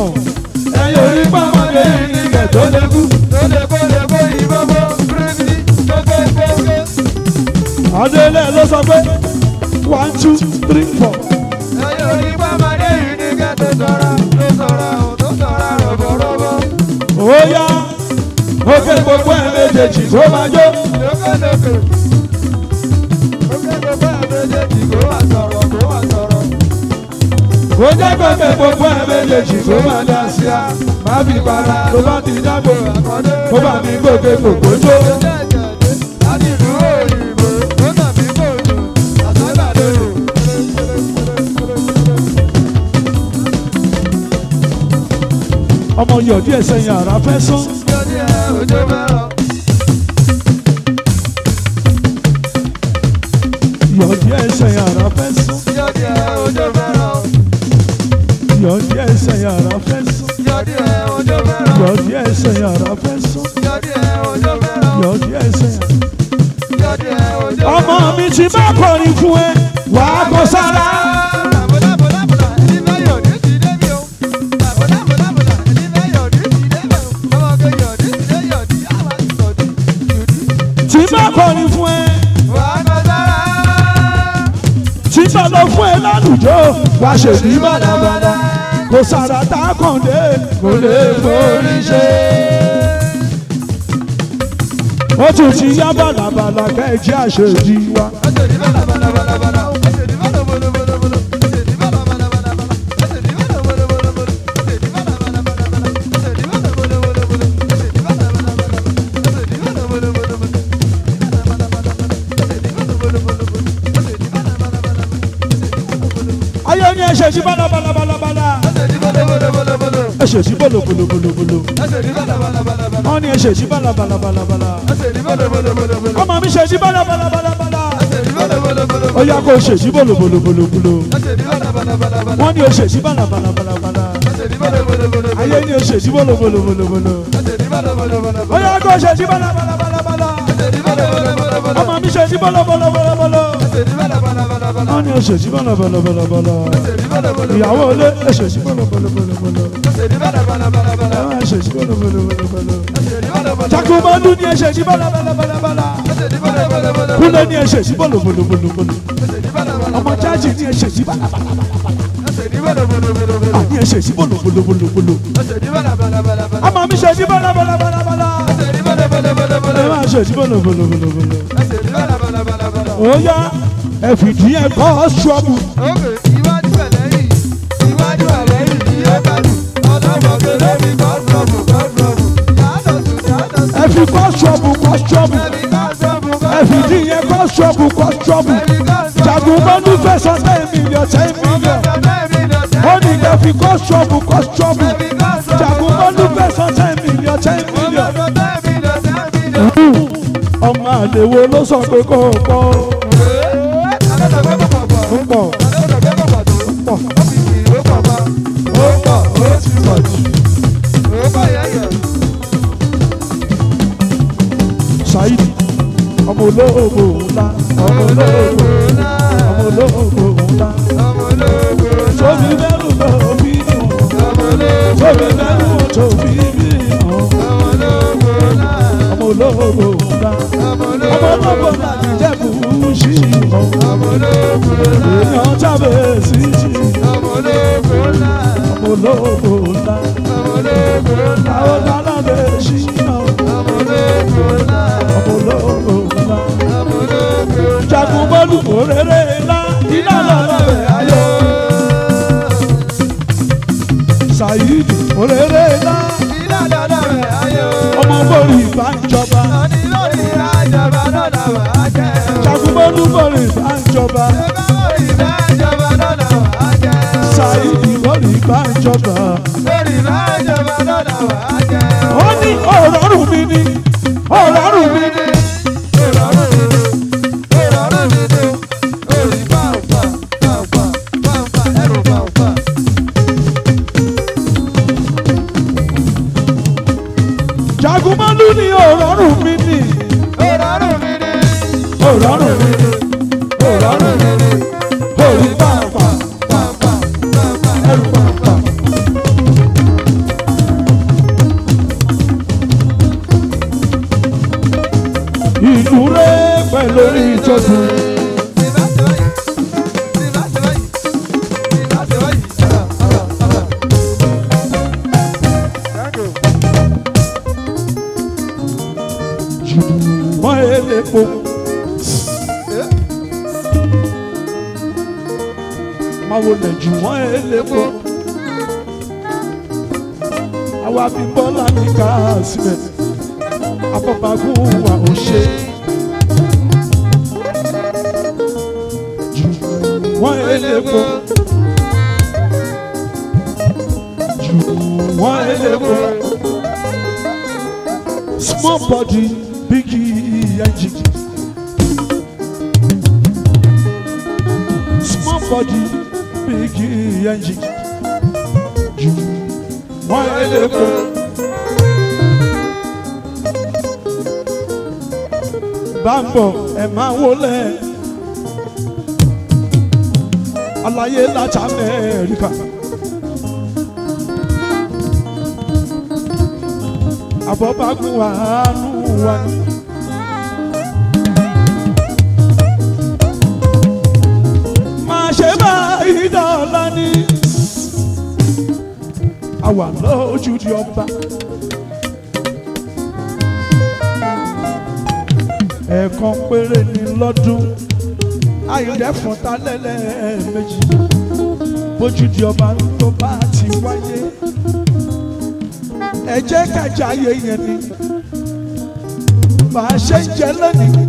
mọ̀. Ẹyẹ orí pàmòdé ní kẹ̀ tó lé kú. Tó lè kó ìbọ̀bọ̀ bíríbí gbogbo. Adélé ló sọ pé 1 2 3 4. Ẹyẹ orí pàmòdé ní kẹ̀ tó sọ̀rọ̀ rọ̀bọ̀rọ̀bọ̀. Ó yá òkè gbogbo ẹ̀ méjèèjì tó máa jó. Lókè gbogbo ẹ̀ méjèèjì kó wà sọ̀rọ̀. Ó jẹ́ pẹ̀pẹ̀ gbogbo ẹ̀ méjèèjì tó máa dá sí a. Má fi para tó bá ti dágbò àkọ́dé. Ó bá mi gòkè gbogbo jó. Ọmọ yọ̀dí ẹ̀sẹ̀ yàrá fẹ́ sán. Yọ̀dí ẹ̀sẹ̀ yàrá fẹ́ sán. Yọ̀dí ẹ̀sẹ̀ yàrá fẹ́ sán. Yọ̀dí ẹ̀sẹ̀ yàrá fẹ́ sán. Yọ̀dí ẹ̀sẹ̀ yàrá. Ọmọ mi ti bá kọrin fún ẹ, wàá kọ sára. Tí bá kọrin fún ẹ, tí bá lọ fún ẹ lálùjọ, wàá ṣèbí bàdàbàdà. Kò sára tá a kàn dé, kò lè forí ṣe. Ó tún ti yá bàlàbàlà kẹ́ẹ̀jẹ́ àṣejì wa. Ayé ni ẹ̀ṣẹ̀ sí bàlàbàlàbàlà. Ẹ̀ṣẹ̀ sí bòlòbòlòbòlò. Wọ́n ní ẹ̀ṣẹ̀ sí bàlàbàlàbàlà. Ọmọ mi ṣe sí bàlàbàlàbàlà. Ó yá kó ṣe sí bòlòbòlòbòlò. Wọ́n ní ẹ̀ṣẹ̀ sí bàlàbàlàbàlà. Ayé ni ẹ̀ṣẹ̀ sí bòlòbòlòbòlò. Ó yá kó ṣe sí bàlàbàlàbàlà. Ọmọ mi ṣe sí bòlòbòlòbòlò. Wọ́n ní ẹ̀ṣẹ̀ sí bàlàbàlàbàlà. Ìyàwó ilé ẹ̀ṣẹ̀ sí bòlòbòlòbòlò. Ẹ̀ṣẹ̀ sí bòlòbòlòbòlò. Jagunmọ́lú ní ẹ̀ṣẹ̀ sí bàlàbàlàbàlà. Kúnlé ní ẹ̀ṣẹ̀ sí bòlòbòlòbòlò. Ọmọ jáàjì ní ẹ̀ṣẹ̀ sí bàlàbàlàbàlà. Àní ẹ̀ṣẹ̀ sí bòlòbòlòbòlò. Ọmọ mi ṣe sí bàlàbàlàbàlà. Ẹ máa ṣe sí bòlòbòlòbòlò. Ó yá ẹ fìdí ẹ kọ́ ṣọ́ọ̀bù. Ẹ fi kọ́ ṣọ́ọ̀bù. Ẹ fìdí yẹn kọ́ ṣọ́ọ̀bù. Jagunmọ́lú fẹ́ sọ 10 million. Ó ní ẹ fi kọ́ ṣọ́ọ̀bù. Jagunmọ́lú fẹ́ sọ 10 million. Ọmọ àlèwo ló sọ pé kò pọ̀. Saidi ọmọ olóògbò ńlá. Tóbi bẹ́rù lọ bí wọn. Tóbi bẹ́rù tó bí bí wọn. Ọmọ olóògbò ńlá. Ọmọ olóògbò ńlá ní Ìjẹ̀bú sí wọn. Èèyàn jábẹ̀ sí sí. Ọmọ olóògbò ńlá. Àwọn dáná lè ṣí náà. Ọmọ olóògbò ńlá. Jagunmọ́lú òrèrè ńlá. Iná lọ́rọ̀ rẹ̀ ayọ̀. Saidi òrèrè ńlá. Ọmọ borí ìbá ń jọba. Jagunmọ́lú borí ìbá ń jọba. Saidi borí ìbá ń jọba. Ó ní ọ̀rọ̀rùn mi ni. Jagunmọ́lú ni ọ̀rọ̀rùn mi ni. Orí pàápàá ẹrù pàápàá. ìlú rẹ̀ pẹ̀lú ìtọ́sùn. Jùmọ̀ elépo. Máa wọlé jùmọ̀ elépo. Àwa bí Bọ́lá ní Kásímẹ̀. Abọ́bagún wa ò ṣe. Jùmọ̀ elépo. Jùmọ̀ elépo. Small body, big engine. Small body, big engine. Jùmọ̀ elépo. Bambo ẹ máa wọlé aláyé láti Amẹ́ríkà Abọ́bagún wa nù wa ni. Máa ṣe báyìí dọ́là ní àwa lójú di ọba. Ẹ̀ẹ̀kan péré ni lọ́dún ayọ̀dẹ́fọ̀n ta lẹ́lẹ́ẹ̀mejì bójú di ọba tó bá ti wáyé. Ẹ jẹ́ ká jayé yẹn ni bá a ṣe ń jẹ lónìí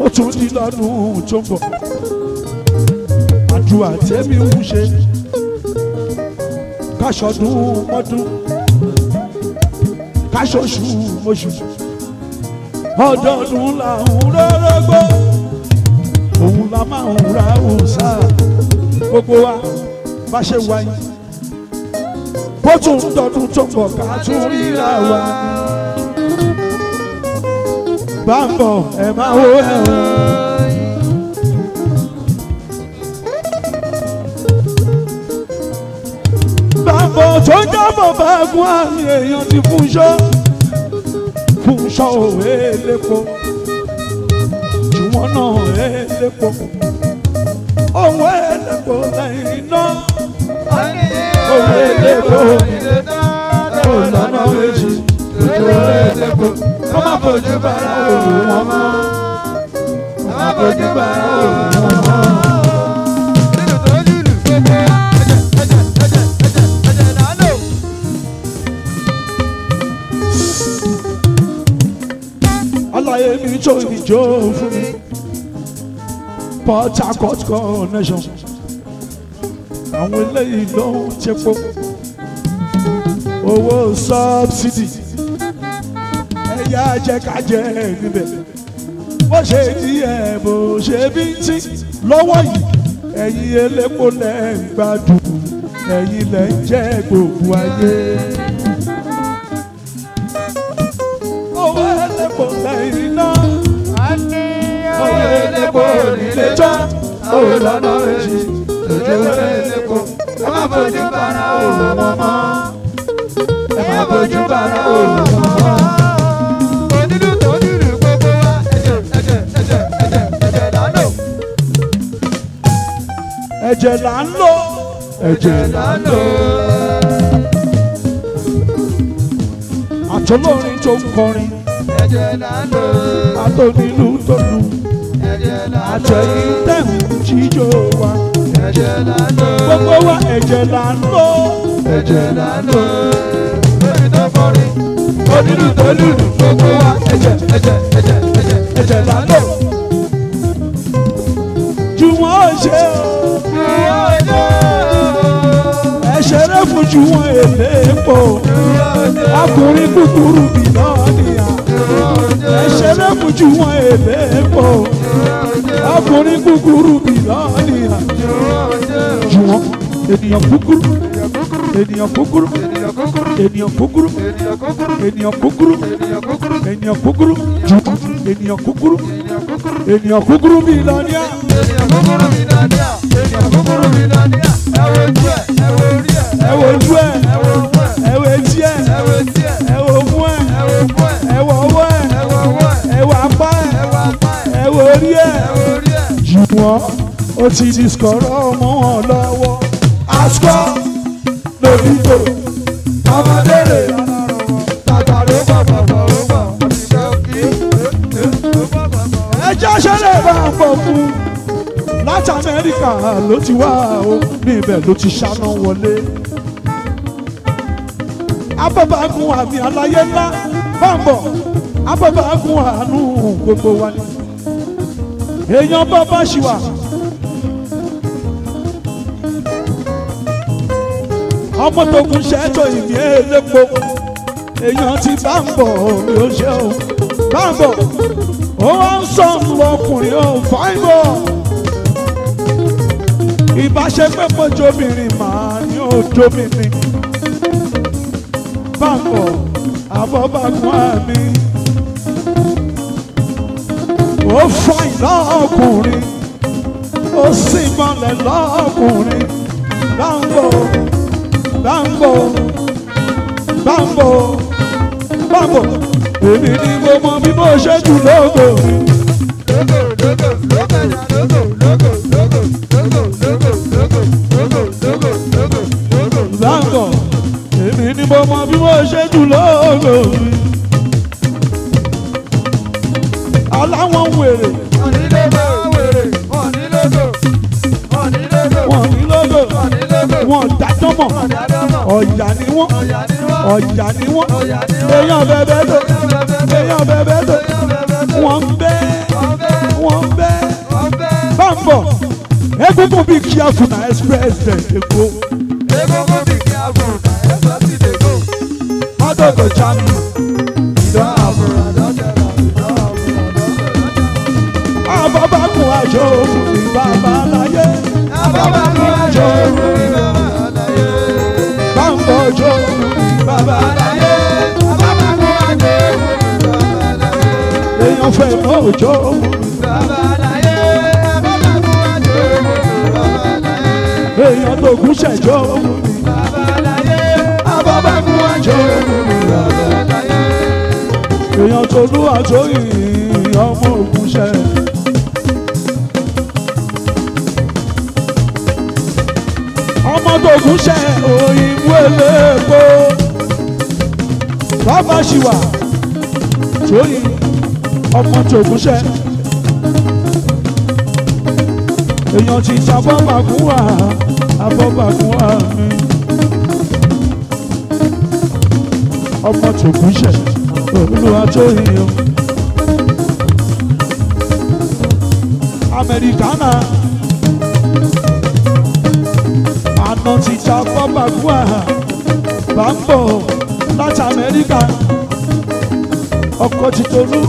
ó tún di lọ́dún tó ń bọ̀. Àdúrà tẹ́mi ń ṣe káṣọdún mọ́dún káṣoṣù mọ́ṣù. Ọdọọdún là ń rọ́rọ́gbọ́ òun la máa ń ra òòsà gbogbo wa bá ṣe wáyé bó tún dọdún tó ń bọ̀ ká tún ríra wa. Bambo ẹ máa wo ẹ o. Bambo tó jábọ̀ bá gún àmì èèyàn ti fún ṣọ́. Fúnṣọ́ elépo Jùwọ́n náà elépo owó elépo lẹ́yìn náà owó elépo olọ́nà méjì ojú elépo kó má fojú bára òun wọn mọ́ kó má fojú bára òun wọn mọ́. Aláyé mi tó ìjó fún mi Port Harcourt connection àwọn eléyìí ló ń tepo owó subsidy ẹ̀yà jẹ́kájẹ́ níbẹ̀ bó ṣe díẹ̀ bó ṣe bí tí lọ́wọ́ yìí ẹ̀yin elépo lẹ́ ń gbádùn ẹ̀yin lẹ́ ń jẹ́ gbogbo ayé. Owó elépo lẹ́yìn náà owó elépo nílé jọ́ owó lọ́nà méjì owó elépo ẹ má fojú bára òun mọ́ ẹ má fojú bára òun mọ́. Onílù tó nílù gbogbo wa ẹ̀jẹ̀ là ń lò. Ẹ̀jẹ̀ là ń lò. Ẹ̀jẹ̀ là ń lò. Àtọ́lọ́rin tó ń kọrin. Ẹ̀jẹ̀ là ń lò. Àtọ́nílù tó lù. Ẹ̀jẹ̀ là ń lò. Àtẹ̀yìn tẹ̀hún jíjó wa. Ẹ̀jẹ̀ là ń lò. Gbogbo wa ẹ̀jẹ̀ là ń lò. Ẹ̀jẹ̀ là ń lò. Lórí tó kọrin. Onílù tó lùlù gbogbo wa ẹ̀jẹ̀ là ń lò. Jùwọ́n ò ṣe o. Ẹ ṣeré fún Jùwọ́n elépo. Akùnrin kúkúrú bì náà nìyà. Ẹ ṣeré fún Jùwọ́n elépo. Akùnrin kúkúrú bì náà nìyà. Jùwọ́n ènìyàn kúkúrú. Ènìyàn kúkúrú. Ènìyàn kúkúrú. Ènìyàn kúkúrú. Ènìyàn kúkúrú. Ènìyàn kúkúrú. Ènìyàn kúkúrú bì náà nìyà. Ẹ wo ojú ẹ̀. Ẹ wo etí ẹ̀. Ẹ wo mú ẹ̀. Ẹ wo ọwọ́ ẹ̀. Ẹ ṣùgbọ́n ó ti di skọ̀rọ̀ mọ́ wọn lọ́wọ́. Àṣọ lórí tó ọmọdé rè tàgbà ló bọ̀ bọ̀ ó bọ̀ àbíkẹ́ òkè ó bọ̀ bọ̀. ẹjọ́ ṣẹlẹ̀ bá ń bọ̀ fún láti Amẹ́ríkà ló ti wá o níbẹ̀ ló ti ṣáná wọlé. Abọ́bàgùn àmì aláyé ńlá bá ń bọ̀ abọ́bàgùn àánú gbogbo wa ni èèyàn bọ́ bá ṣì wà. ọmọ tó kún ṣẹ́tò ìmí elépo èèyàn ti bá ń bọ̀ mi ò ṣe o bá ń bọ̀ ó wá ń sọ ọkùnrin ò fáìbọ̀ ìbáṣepẹ́ mọ́jọ́bìnrin màá ní òjòbìnrin bá ń bọ̀ Abọ́bàgùn àmì ó fàìn lọ́kùnrin ó sì mọ́lẹ̀ lọ́kùnrin bá ń bọ̀. Bambo, Bambo, Bambo, èmi ni mo mọ bí mo ṣe jù lógo. Bambo, èmi ni mo mọ bí mo ṣe jù lógo. Aláwọn wèrè. Wọ́n ní lógo, wọ́n ní lógo, wọ́n ní lógo, Wọ́n ní lógo. wọ́n ní lógo. Wọ́n dájọ́ mọ̀. Ọ̀yà ni wọ́n. Ọ̀yà ni wọ́n. Èèyàn bẹ̀bẹ̀ tó. Èèyàn bẹ̀bẹ̀ tó. Wọ́n ń bẹ́. Wọ́n ń bẹ́. Bambo, egungun bí kíáfù na express dem dey go. Egungun bí kíáfù na express dem dey go. Mọ́tò kò já mi. Ìdán àbúrò àdọ́kẹ́rẹ́ ìdán àbúrò àdọ́kẹ́rẹ́. Abọ́bàgùn àjò òfin ní bàbá láyé. Abọ́bàgùn àjò òfin ní bàbá láyé. Bambo òjò òfin ní bàbá láyé. Abọ́bàgùn àjò òfin ní bàbá láyé. Èèyàn fẹ́ mọ́ òjò òfin ní bàbá láyé. Abọ́bàgùn àjò òfin ní bàbá láyé. èèyàn tó kú ṣẹ̀jọ́ òfin ní bàbá láyé. Abọ́bàgùn àjò òfin ní bàbá láyé. èèyàn tó lú àjò yìí ọmọ ògùn ṣẹ. ọmọ tó kú ṣẹ òyìnbó eléèpo bàbá ṣìwà tóyìn ọmọ tó kú ṣẹ. èèyàn ti ta Abọ́bàgùn wà Abọ́bàgùn wà mí ọmọ tó kú ṣẹ olúwa tóyìn o. Amẹ́ríkánà àná ti ta Abọ́bàgùn wà bá ń bọ̀ láti Amẹ́ríkà ọkọ̀ ti tolú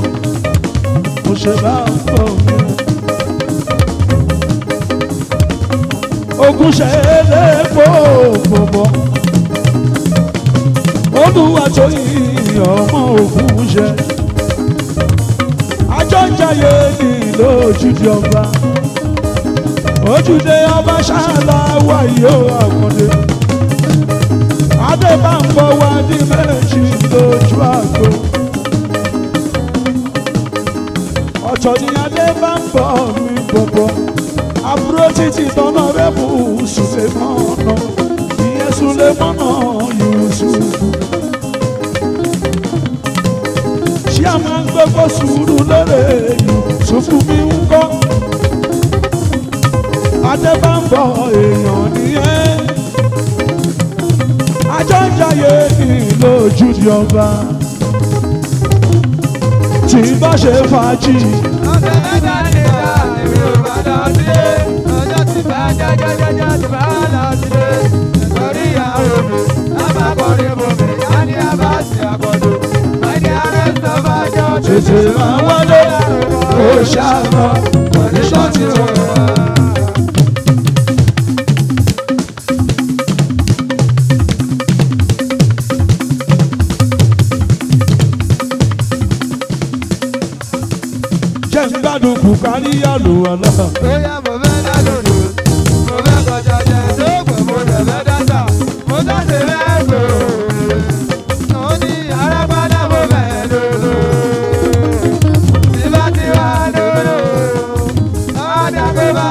mo ṣe bá ń bọ̀ mi. Ogun ṣe lépo bọ̀bọ̀ olúwa tóyìn ọmọ ogun ṣe àjọ ń jayé ní lójúde ọba ojúde ọba ṣáláwá yóò àkàndé Adébámbọ̀ wá di méjì lójú àgbo ọ̀tọ̀ ni Adébámbọ̀ mi bọ̀bọ̀ àbúrò títí tọ́nà rẹ̀ bù Sùlẹ̀mọ́nà ìyẹn Sùlẹ̀mọ́nà Yúsúfù ṣé a máa ń gbọ́gbọ́ sùúrù lóore Yúsúfù mi ń kọ́ Adébámbọ̀ èèyàn nìyẹn àjọ ń jayé ní lójúde ọba tí bá ṣe fàájì. ọ̀sẹ̀ mẹ́ta níta èmi ò bá lọ sílé ọjọ́ tí bá jọjọjọjọ tí bá lọ sílé nítorí ìyàwó mi lábàkọ̀rin bòmí láti abáṣe àkọ́dọ̀ ẹni ààrẹ sọ bá jọ tètè máa wọlé ó ṣàmọ kọ̀díṣọ́ tí wọ́n wá. jẹ́ ń gbádùn Bùkárí àlùwàlá. bóyá mo fẹ́ dálòdò mo fẹ́ kọjá jẹ tó pẹ̀ mo dẹ̀ fẹ́ dáta mo dáṣe fẹ́ gbòòrò mo ní arábádá mo fẹ́ lòlò tí bá ti wá lòlò ọ̀dà pé bá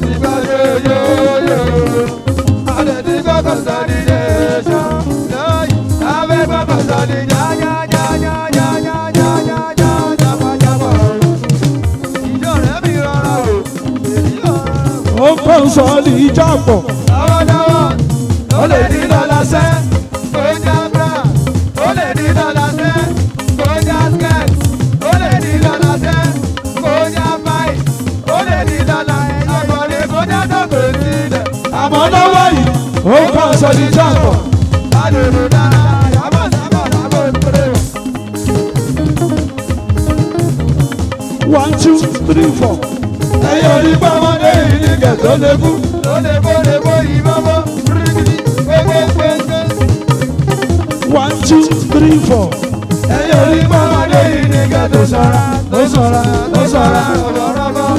ti gbọ́ yóyóyó. Adé ti gbọ́ consolidation. Lọ́yìn abẹ́ gbọ́ consolidation. Ìjọ rẹ̀ mi rọra o. Ó kọ́nsọ́ọ̀lì ìjàpọ̀. Lọ́wọ́lọ́wọ́ ó lè ní lọ́la sẹ́. Kó já bra. Ó lè ní lọ́la sẹ́. Kó já skirt. Ó lè ní lọ́la sẹ́. Kó já báyìí. Ó lè ní lọ́la ẹ̀yẹ kọ́lé. Kó já dọ́gbò sílẹ̀. Àmọ́ lọ́wọ́ yìí ó kọ́nsọ́ọ̀lì ìjàpọ̀. Adùnú dára yàbọ̀ sábọ̀ lábọ̀ ìpèrè. 1 2 3 4. Ẹyọ ní pàmòdé yìí ní kẹ̀tọ́ lébú. Ó lè bó ìmọ̀mọ́. Gbégbégbégbé. 1 2 3 4. Ẹyọ ní pàmòdé yìí ní kẹ̀tọ́ sọ̀ra. Ó sọ̀ra ọ̀bọ̀rọ̀bọ̀.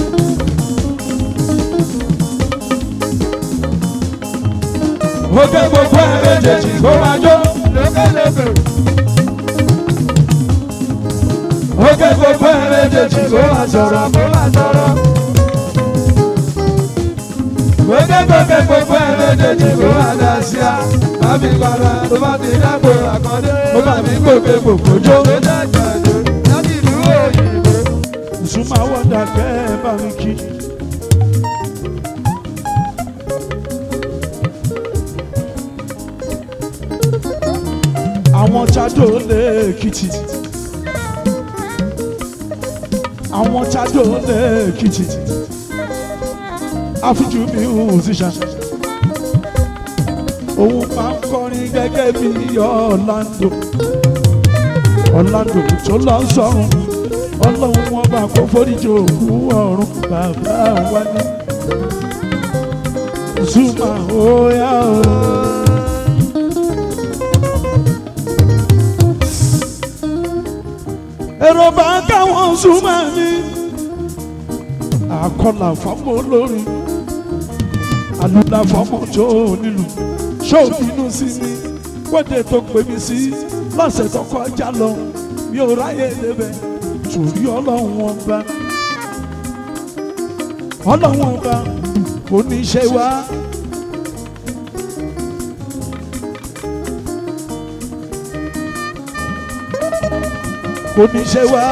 Ó kẹ́ gbogbo ẹ̀ méjèèjì kó máa jó. Lókèlókè. Ó kẹ́ gbogbo ẹ̀ méjèèjì kó máa sọ̀rọ̀. Kó máa sọ̀rọ̀. Ó kẹ́ gbogbo ẹ̀ méjèèjì kó máa dá sí a. Má fi para tó bá ti dágbò àkọ́dé. Ó bá mi gbòkè gbòkò jó. Tó dàgbà jò láti ìlú òyìnbó. Ìsúnmọ́ wọ́dà kẹ́ ẹ bá mi kí. Àwọn Chado l'Èkìtì. Àwọn Chado l'Èkìtì. Afújú musician. Òun máa ń kọrin gẹ́gẹ́ bí Orlando. Orlando tó lọ sọ́run. Ọlọ́run wọn bá kó foríjì òkú ọ̀run bàbá wa ní. Zuma oya o. Èrò bá káwọn Zuma ní. Àkọlà fọ́mọ olórin. Àlùlà fọ́mọ tó nílùú. Ṣó bínú sí mi. Wọ́dẹ tó pè mí sí lọ́sẹ̀ tó kọjá lọ. Mi ò ráyè débẹ̀. Torí Ọlọ́run ọba. Ọlọ́run ọba kò ní ṣe wá. Kò ní ṣe wá.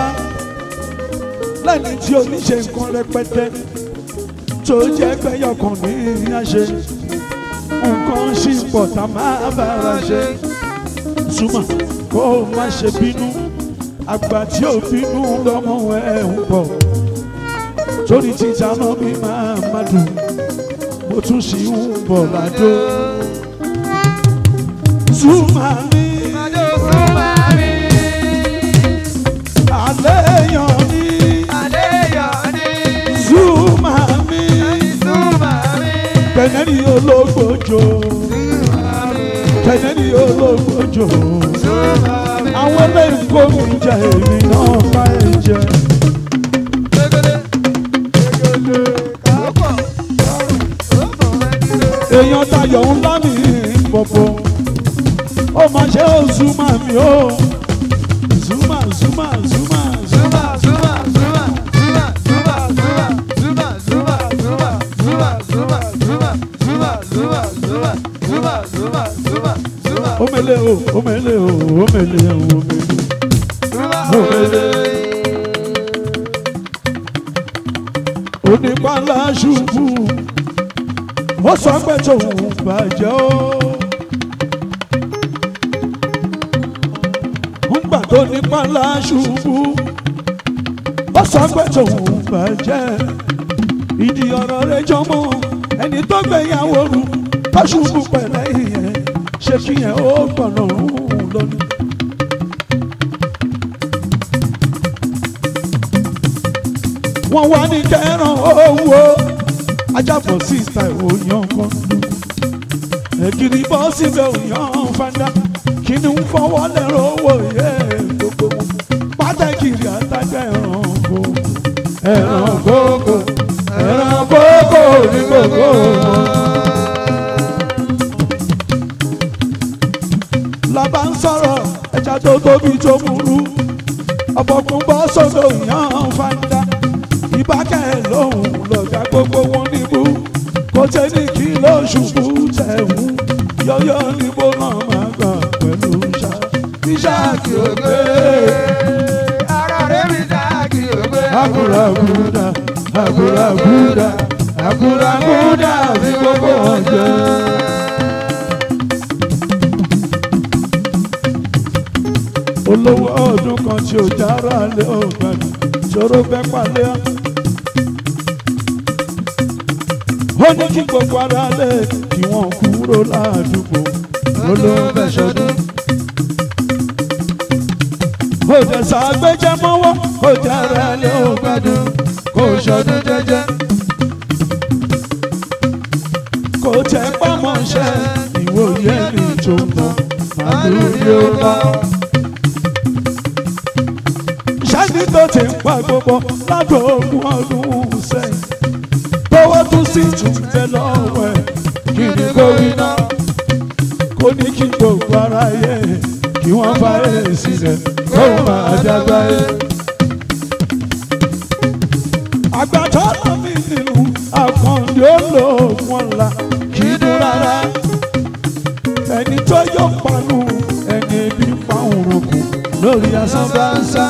Lẹ́ni tí ó ní ṣe nǹkan rẹpẹtẹ. Tó jẹ́ gbẹ́yọ̀kan ní àṣẹ. Nǹkan ṣì pọ̀ tá máa bára ṣe. Zuma kó má ṣe bínú. Àgbà tí ò bínú lọ́mọ ẹ̀ ń bọ̀. Torí títa náà mi máa dùn. Mo tún ṣì ń bọ̀ ládó. Zuma mi. Zuma mi. Àléyàn ni. Àléyàn ni. Zuma mi. Zuma mi. Kẹ̀nẹ́ ni ológbòjò. Zuma mi. Kẹ̀nẹ́ ni ológbòjò. Zuma mi. Àwọn eléyìí kò ní jẹ èmi náà bá ẹ jẹ. Èèyàn tayọ̀ ńlá mi bọ̀bọ̀. Ó máa ṣe ó Zuma mi ó. Zuma Zuma Zuma Zuma. Zuma Zuma Zuma Zuma Zuma Zuma Zuma Zuma Zuma Zuma Zuma Zuma Zuma Zuma Zuma Zuma Zuma. Omele o, omele o, omele o, omele. Omele. Onípàlà ṣubú. Ó sọ pé tòun bàjẹ́ o. Ńgbà tó nípàlà ṣubú. Ó sọ pé tòun bàjẹ́. Ìdí ọ̀rọ̀ rẹ̀ jọmọ́. Ẹni tó gbéyàwó rù. Ó ṣubú pẹ̀lẹ́ ìyẹn. Ṣé kí yẹn ó gbọ̀nà òun lónìí? Wọ́n wá ní kẹ́ràn owó. Ajábọ̀ síta òyàn kan lù. Ẹ̀gìrì bọ́ síbẹ̀ òyàn fanda. Kìnìún ń fọwọ́ lẹ́rọ owó yẹ gbogbo wọn. Pátákìrì àtàgbà ẹ̀ràn kò. Ẹ̀ràn kókò. Ẹ̀ràn kókò ní gbogbo wọn. Lọ́ba ń sọ̀rọ̀ ẹja tó tóbi tó múrú. Ọ̀bọ̀kún bọ́ sọ́dọ̀ òyàn fanda. Ìbákẹ́ lòun lọ̀gá gbogbo wọn níbú. tẹ́ ní kí ló ṣubú tẹ̀wú yọ́yọ́ níbo náà máa gbà pẹ̀lú ṣáàkì ògbé. Ara rẹ̀ mi ṣáàkì ògbé. Agúragúdà agúragúdà agúragúdà fi gbogbo ọjọ́. Olówó ọdún kan tí ó jára lé ọ̀gbẹ́ni ṣòro fẹ́ palẹ́. Ó ní kí gbogbo ara lè kí wọ́n kúrò ládùúgbò olóńgbẹ ṣọdún. Ó jẹ́ sàgbéjẹ́ mọ́wọ́ ó jára lé ọ̀gbẹ́dùn kó ṣọdún jẹ́jẹ́. Kò tẹ́ pamọ́ṣẹ́ ìwòye ní tó mọ́ màlúù ní ó bá. Ṣáàdì tó ti ń pa gbogbo látọ̀ ogún ọdún sẹ́yìn. Tọwọ́ tún sí tún bẹ lọ́wọ́ ẹ̀ kí ni kò rí náà. Kò ní kí gbogbo ara yẹ kí wọ́n fa èsì rẹ̀ kó máa dàgbà yẹ. Àgbàtọ́ lọ mí nínú àkàndé olóògùn ọ̀la kì í dùn rárá. Ẹni tó yóò panu ẹni ebi pa òun kù lórí asán bá ń sá.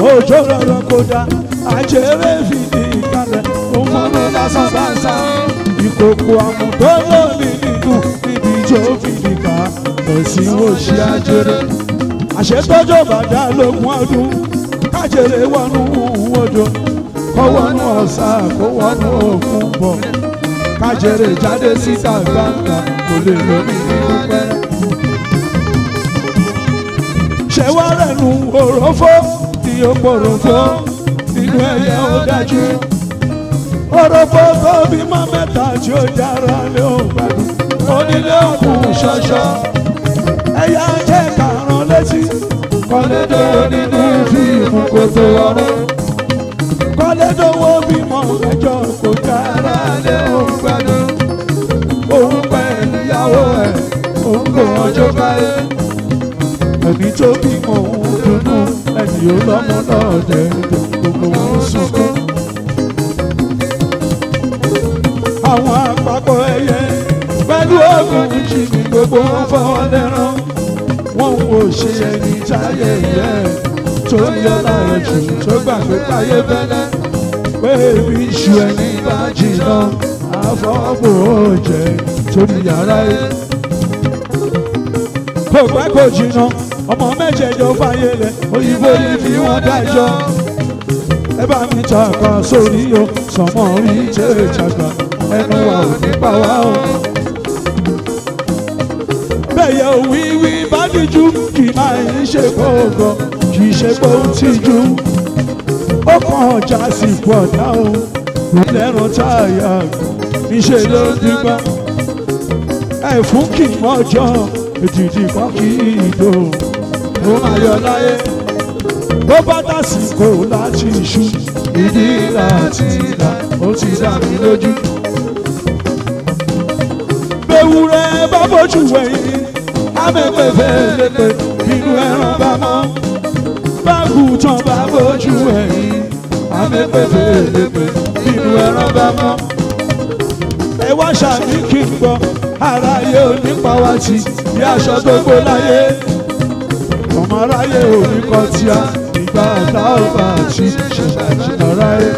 Òjò rọrọ kò dá àjẹrẹ fìdí kalẹ̀ òun ọ̀nà lásán bá ń sá. Ìkòkò àmùtó lónìí nínú níbi ìjọ fìdí ká ẹ̀sìn wò ṣe àjẹrẹ. Àṣetọ́jọ́ bàdá lógún ọdún kájẹrẹ wọnú odò kọ́ wọnú ọ̀sà kó wọnú òkun bọ̀. Kájẹrẹ jáde síta gbangba kò lè lómi nínú pẹ́. Ṣẹ̀wá rẹ̀ nu òrófó tí ó pòròfó nínú ẹ̀yẹ ó dájú. Òrófó tó bímọ mẹ́ta tí ó jára lé ògbàdùn onílé òkun ṣọṣọ. Ẹ̀yà jẹ́ kàrán létí kọ́lédówó nínú fíìmù kòtò ọ̀rọ̀. Kọ́lédówó bímọ mẹ́jọ kò jára lé ògbàdùn. Òun pẹ̀lú ìyàwó ẹ̀ òun kò ọjọ́ káyé. Ẹni tó bímọ òun dùnnú ẹni ó lọ́mọ lọ́ọ̀dẹ̀ gbogbo wọn sunkún. Àwọn àpapọ̀ ẹyẹ pẹ̀lú ọ̀gùn ìjìnì gbogbo wọn fọwọ́ lẹ́rán. Wọ́n wò ṣe ẹni táyé yẹ tó yọ lára jù tó gbàgbé káyé bẹ́lẹ́. Pé èmi iṣu ẹni bá jìnnà àfọ́bò òjẹ́ torí yàrá yẹ. Kò pẹ́ kò jìnnà ọmọ mẹ́jẹ̀ẹ̀jọ fàyè lẹ̀ òyìnbó ni fi wọ́n dájọ́. Ẹ bá mi tàkà sórí o sọmọ rí jẹ́ ìjàgbá ẹnu wa ò ní pa wá o. Bẹ́yẹ̀ òwíwí bá díjú kì máa ń ṣe gbọ́ngàn kì í ṣe pé ó ti jú. Ó kàn ọjà sí pọ̀dá o lẹ́rùn táyà níṣẹ́ ló ń dígbà. Ẹ̀fún kì í mọ́jọ́ ètùtù kan kì í dò ó máa yọ láyé. Bó bá dásìkò láti ṣú ìdí láti là ó ti dá mi lójú. Ewúrẹ́ bá bójú wẹ̀yìn amẹ́pẹ̀fẹ́ lépè inú ẹran bá mọ́. Bágùtàn bá bójú wẹ̀yìn amẹ́pẹ̀fẹ́ lépè inú ẹran bá mọ́. Ẹ wá ṣàmì kí n gbọ́ aráyé onípa wá ti bí aṣọ tó gbó láyé. Ọmọ aráyé oníkọ tí a ìgbà táwọn bá ti ṣẹ̀ṣẹ̀ aráyé.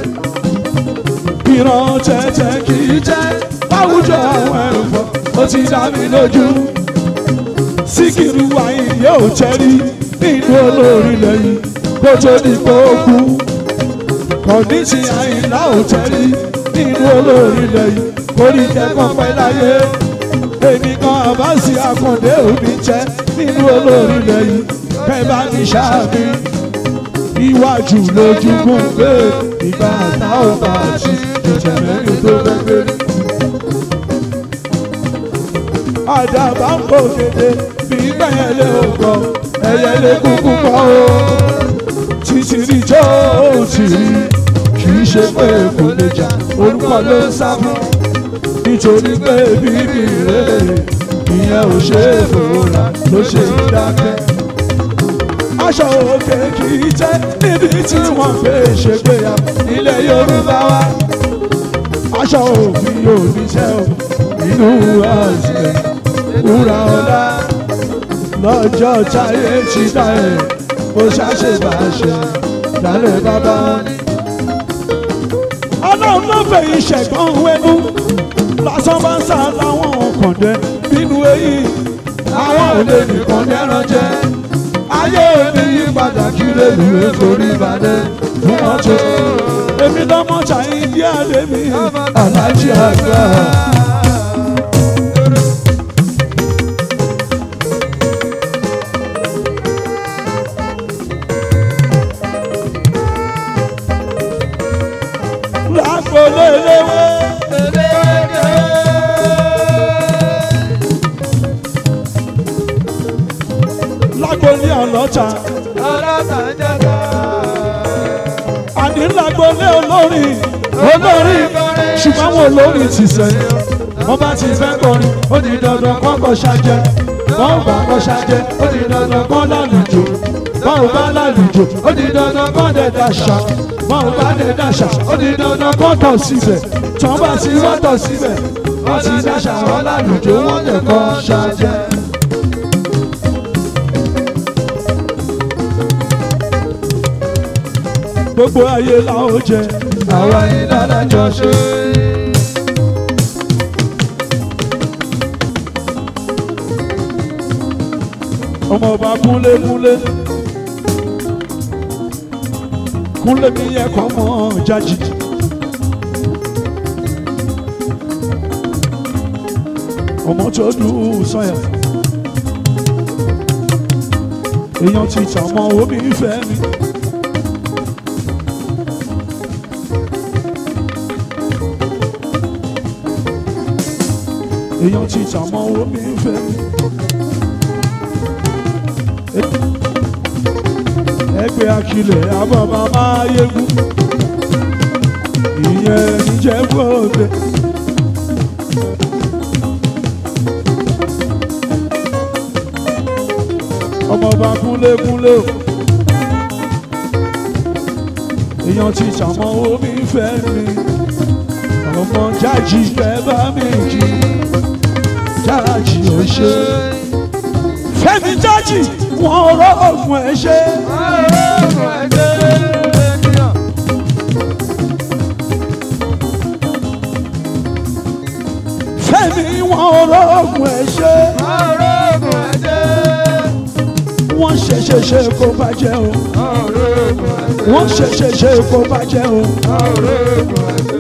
Ìran tẹ̀tẹ̀ kì í jẹ́ láwùjọ àwọn ẹ̀fọ́ ó ti dá mi lójú. Síkírù Àyìndé yóò tẹ́rí nínú olórí lẹ́yìn kó tó di pé ó kú. Kọ̀dísì Àyìnlá ò tẹ́rí nínú olórí lẹ́yìn kó ní tẹ́kàn pẹ́ láyé. Èmi kan Àbáàsì Àkàndé òní jẹ́ nínú olórí lẹ́yìn kẹ́ bá mi ṣáàbí. Iwájú lójúgùn gbé ìgbà táwọn bá ti ìjẹ̀mẹ́rin tó fẹ́ gbé. Àdàbà ń kó dédé bí gbẹ̀yẹ̀lé ògbọ́ ẹ̀yẹ̀lé kúkú pọ̀ o. Títí rí jọ́ òtí rí kì í ṣe pé kò lè jà orúkọ ló ń sá fún. Nítorí pé bíbí rẹ̀ ìyẹn ò ṣe é fòrà ló ṣe ń dákẹ́. Aṣọ òkè kì í tẹ́ níbi tí wọ́n fẹ́ ṣègbéyàwó nílẹ̀ Yorùbá wa. aláṣọ òfin oníṣẹ́ o inú àṣẹ wúrà ọ̀la lọ́jọ́ táyé ti dá ẹ̀ ó ṣàṣebàṣẹ dálẹ̀ bàbá ni. ọlọ́run ló fẹ́ ìṣẹ̀gbọ́n wẹ́nu lásán bá ń sá láwọn kọ̀ǹdẹ́ nínú èyí àwọn ò lè nìkan dẹ́ran jẹ́ ayé òní yípadà kí lè lù ẹ́ torí ìbàdàn fún ọjọ́ èmi lọ́mọ ṣàyìn díẹ̀ lèmi alájí àgbà. lágbolé léwé lágbolé ọlọ́ta ọlọ́ta ń jẹ́ta. àní lágbolé olórin ṣùgbọ́n àwọn olórin ti sẹ́yìn wọ́n bá ti fẹ́ kọrin ó di dandan kọ́ kọ́ ṣájẹ́ wọ́n ò bá kọ́ ṣájẹ́ ó di dandan kọ́ lálùjò wọ́n ò bá lálùjò ó di dandan kọ́ dẹ̀ dàṣà wọ́n ò bá dẹ̀ dàṣà ó di dandan kọ́ tọ̀ síbẹ̀ tí wọ́n bá ti rọ́tọ̀ síbẹ̀ wọ́n ti dàṣà wọ́n lálùjò wọ́n dẹ̀ kọ́ ṣájẹ́. gbogbo ayé la ó jẹ àwa ìlànà jọ ṣe. ọmọ ọba kúnlé mi yẹ kọ́ mọ́ jájì. ọmọ tó dùn sọ́yà èèyàn ti tàn mọ́ omi ìfẹ́ mi. èèyàn ti tàn mọ́ omi ìfẹ́ mi. ẹgbẹ́ Akilẹ̀ abọ́bá máa yégún ìyẹn Ìjẹ̀bú Òde. ọmọọba kúnlé o èèyàn ti tàn mọ́ omi ìfẹ́ mi. ọmọ jájì fẹ́ bá mi kí jájì ò ṣe Fẹ́mi jájì wọn rọ ògùn ẹ ṣe. Fẹ́mi wọn rọ ògùn ẹ ṣe. wọ́n ṣe kó bàjẹ́ o. wọ́n ṣe kó bàjẹ́ o.